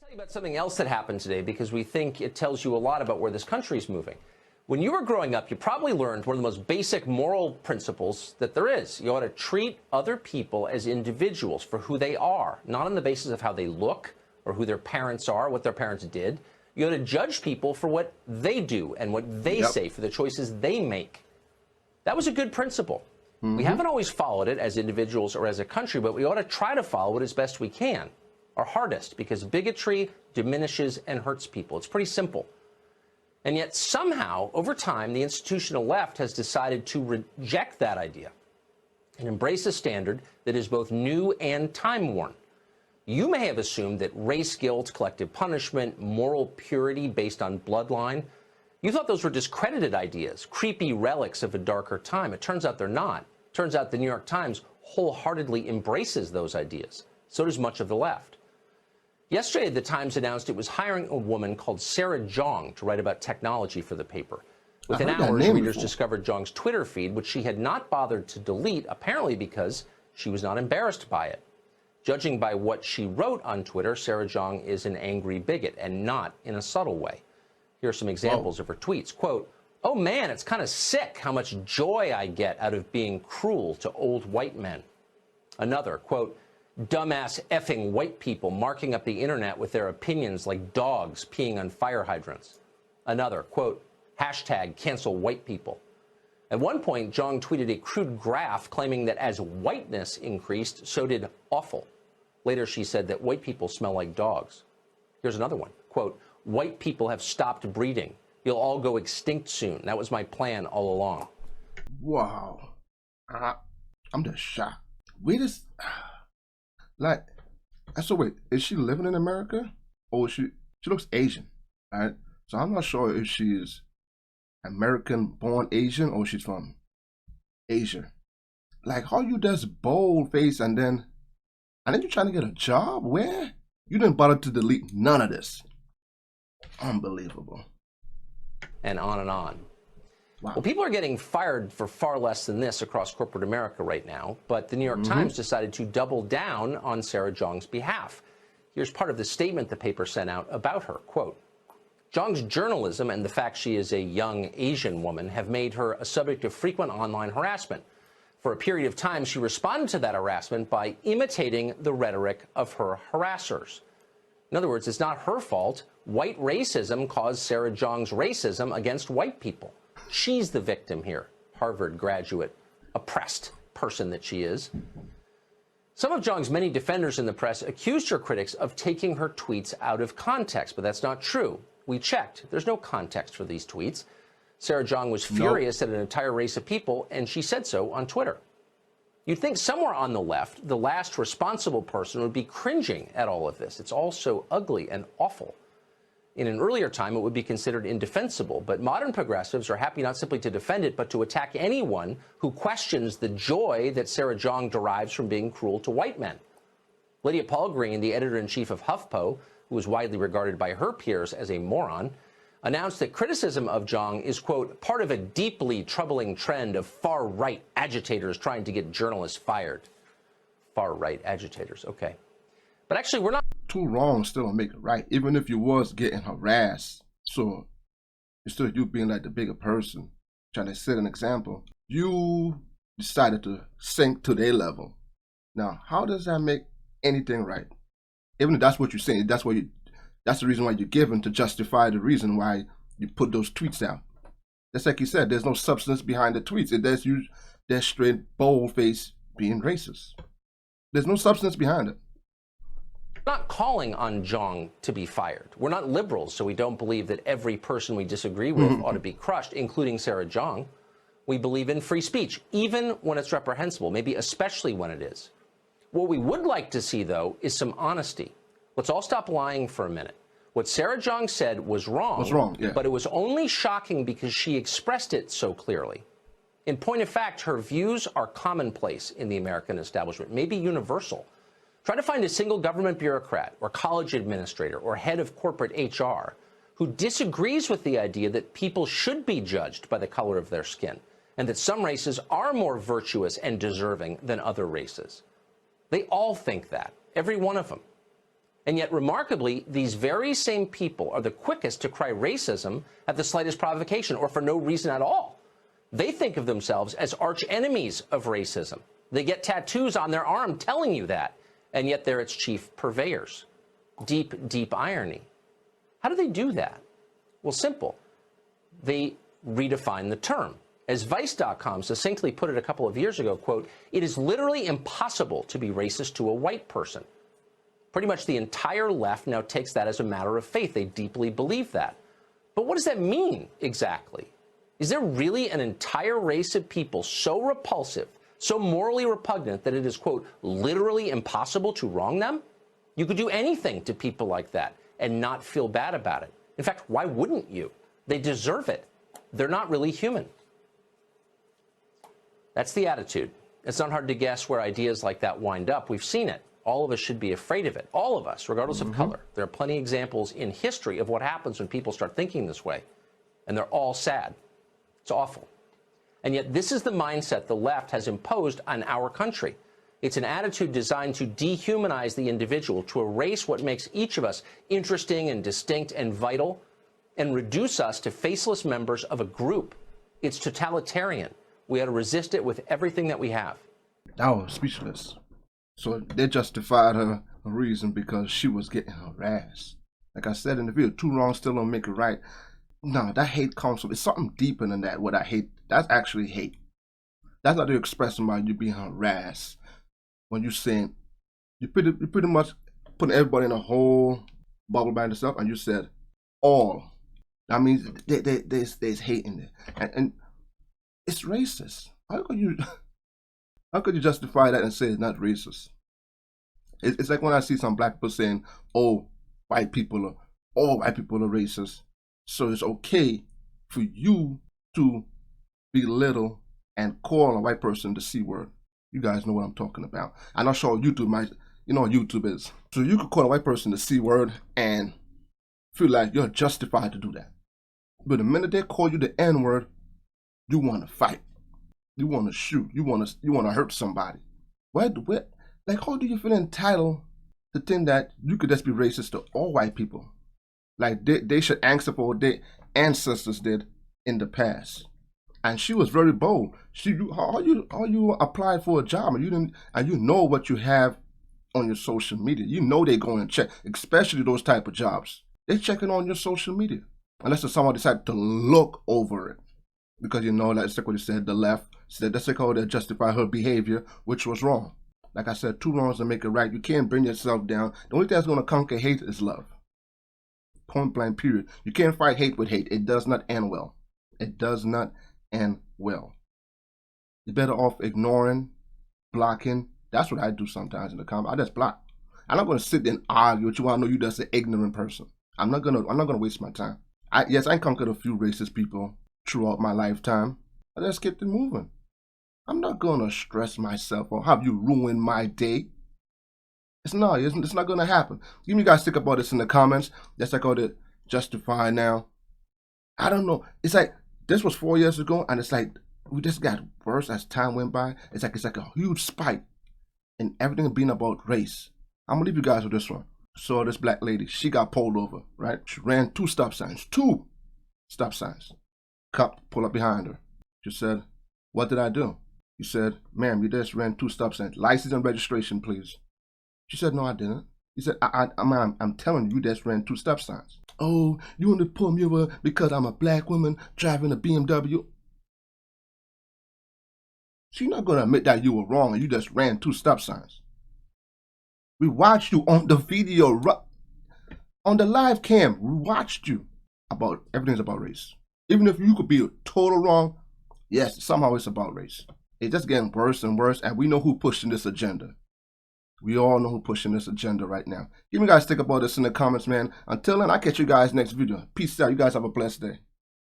Tell you about something else that happened today because we think it tells you a lot about where this country is moving. When you were growing up, you probably learned one of the most basic moral principles that there is. You ought to treat other people as individuals for who they are, not on the basis of how they look or who their parents are, what their parents did. You ought to judge people for what they do and what they say, for the choices they make. That was a good principle. We haven't always followed it as individuals or as a country, but we ought to try to follow it as best we can, our hardest, because bigotry diminishes and hurts people. It's pretty simple. And yet somehow, over time, the institutional left has decided to reject that idea and embrace a standard that is both new and time-worn. You may have assumed that race guilt, collective punishment, moral purity based on bloodline, you thought those were discredited ideas, creepy relics of a darker time. It turns out they're not. It turns out the New York Times wholeheartedly embraces those ideas. So does much of the left. Yesterday, the Times announced it was hiring a woman called Sarah Jeong to write about technology for the paper. Within hours, readers discovered Jeong's Twitter feed, which she had not bothered to delete, apparently because she was not embarrassed by it. Judging by what she wrote on Twitter, Sarah Jeong is an angry bigot, and not in a subtle way. Here are some examples of her tweets. Quote, "Oh man, it's kind of sick how much joy I get out of being cruel to old white men." Another, quote, "Dumbass effing white people marking up the internet with their opinions like dogs peeing on fire hydrants." Another, quote, "Hashtag cancel white people." At one point, Jeong tweeted a crude graph claiming that as whiteness increased, so did awful. Later, she said that white people smell like dogs. Here's another one, quote, "White people have stopped breeding. You'll all go extinct soon. That was my plan all along." Wow. I'm just shocked. Like, so wait, is she living in America? Or is she looks Asian, right? So I'm not sure if she's American-born Asian or she's from Asia. Like, how you just bold-faced and then you're trying to get a job? Where? You didn't bother to delete none of this. Unbelievable. And on and on. Wow. Well, people are getting fired for far less than this across corporate America right now, but the New York Times decided to double down on Sarah Jeong's behalf. Here's part of the statement the paper sent out about her. Quote, "Jeong's journalism and the fact she is a young Asian woman have made her a subject of frequent online harassment. For a period of time, she responded to that harassment by imitating the rhetoric of her harassers." In other words, it's not her fault. White racism caused Sarah Jeong's racism against white people. She's the victim here, Harvard graduate, oppressed person that she is. Some of Jeong's many defenders in the press accused her critics of taking her tweets out of context, but that's not true. We checked. There's no context for these tweets. Sarah Jeong was furious at an entire race of people, and she said so on Twitter. You'd think somewhere on the left, the last responsible person would be cringing at all of this. It's all so ugly and awful. In an earlier time, it would be considered indefensible, but modern progressives are happy not simply to defend it, but to attack anyone who questions the joy that Sarah Jeong derives from being cruel to white men. Lydia Palgreen, the editor-in-chief of HuffPo, who is widely regarded by her peers as a moron, announced that criticism of Jeong is, quote, "part of a deeply troubling trend of far-right agitators trying to get journalists fired." Far-right agitators, okay. But actually, we're not... Two wrongs still don't make it right, even if you was getting harassed. So instead of you being like the bigger person, trying to set an example, you decided to sink to their level. Now, how does that make anything right? Even if that's what you're saying, that's the reason why you're given to justify the reason why you put those tweets out. That's like you said, there's no substance behind the tweets. They're straight bold-faced being racist. There's no substance behind it. We're not calling on Jeong to be fired. We're not liberals, so we don't believe that every person we disagree with ought to be crushed, including Sarah Jeong. We believe in free speech, even when it's reprehensible, maybe especially when it is. What we would like to see, though, is some honesty. Let's all stop lying for a minute. What Sarah Jeong said was wrong, but it was only shocking because she expressed it so clearly. In point of fact, her views are commonplace in the American establishment, maybe universal. Try to find a single government bureaucrat or college administrator or head of corporate HR who disagrees with the idea that people should be judged by the color of their skin and that some races are more virtuous and deserving than other races. They all think that, every one of them. And yet, remarkably, these very same people are the quickest to cry racism at the slightest provocation or for no reason at all. They think of themselves as arch enemies of racism. They get tattoos on their arm telling you that, and yet they're its chief purveyors. Deep, deep irony. How do they do that? Well, simple. They redefine the term. As Vice.com succinctly put it a couple of years ago, quote, "It is literally impossible to be racist to a white person." Pretty much the entire left now takes that as a matter of faith. They deeply believe that. But what does that mean exactly? Is there really an entire race of people so repulsive, so morally repugnant that it is, quote, literally impossible to wrong them? You could do anything to people like that and not feel bad about it. In fact, why wouldn't you? They deserve it. They're not really human. That's the attitude. It's not hard to guess where ideas like that wind up. We've seen it. All of us should be afraid of it. All of us, regardless of color. There are plenty of examples in history of what happens when people start thinking this way. And they're all sad. It's awful. And yet this is the mindset the left has imposed on our country. It's an attitude designed to dehumanize the individual, to erase what makes each of us interesting and distinct and vital, and reduce us to faceless members of a group. It's totalitarian. We ought to resist it with everything that we have. I was speechless. So they justified her reason because she was getting harassed. Like I said in the video, two wrongs still don't make it right. No, that hate comes from, it's something deeper than that. What I hate, that's actually hate. That's not the expression about you being harassed. When you're saying, you pretty much putting everybody in a whole bubble by yourself, and you said all. That means there's hate in there. And it's racist. How could you justify that and say it's not racist? It's like when I see some black people saying, all white people are racist. So it's okay for you to belittle and call a white person the C word. You guys know what I'm talking about. I'm not sure YouTube might, you know what YouTube is. So you could call a white person the C word and feel like you're justified to do that. But the minute they call you the N word, you want to fight. You want to shoot. You want to hurt somebody. Like, how do you feel entitled to think that you could just be racist to all white people? Like they should answer for what their ancestors did in the past. And she was very bold. How you applied for a job and you know what you have on your social media. You know they're going to check, especially those type of jobs. They're checking on your social media. Unless someone decided to look over it. Because you know, that's like what you said, the left said that's like how they justify her behavior, which was wrong. Like I said, two wrongs to make it right. You can't bring yourself down. The only thing that's going to conquer hate is love. Point blank, period. You can't fight hate with hate. It does not end well. It does not end well. You're better off ignoring, blocking. That's what I do sometimes in the comments. I just block. I'm not going to sit there and argue with you. I know you're just an ignorant person. I'm not gonna waste my time. Yes, I conquered a few racist people throughout my lifetime. I just kept it moving. I'm not gonna stress myself or have you ruin my day. It's not gonna happen. You guys think about this in the comments. That's like how to justify now. I don't know. It's like this was 4 years ago, and it's like we just got worse as time went by. It's like a huge spike in everything being about race. I'm gonna leave you guys with this one. So this black lady, she got pulled over, right? She ran two stop signs. Cop pulled up behind her. She said, "What did I do?" He said, "Ma'am, you just ran two stop signs. License and registration, please." She said, "No, I didn't." He said, I'm telling you, you just ran two stop signs." "Oh, you want to pull me over because I'm a black woman driving a BMW?" She's not going to admit that you were wrong and you just ran two stop signs. We watched you on the video, on the live cam. We watched you. Everything's about race. Even if you could be total wrong, yes, somehow it's about race. It's just getting worse and worse, and we know who's pushing this agenda. We all know who's pushing this agenda right now. You guys think about this in the comments, man. Until then, I'll catch you guys next video. Peace out. You guys have a blessed day.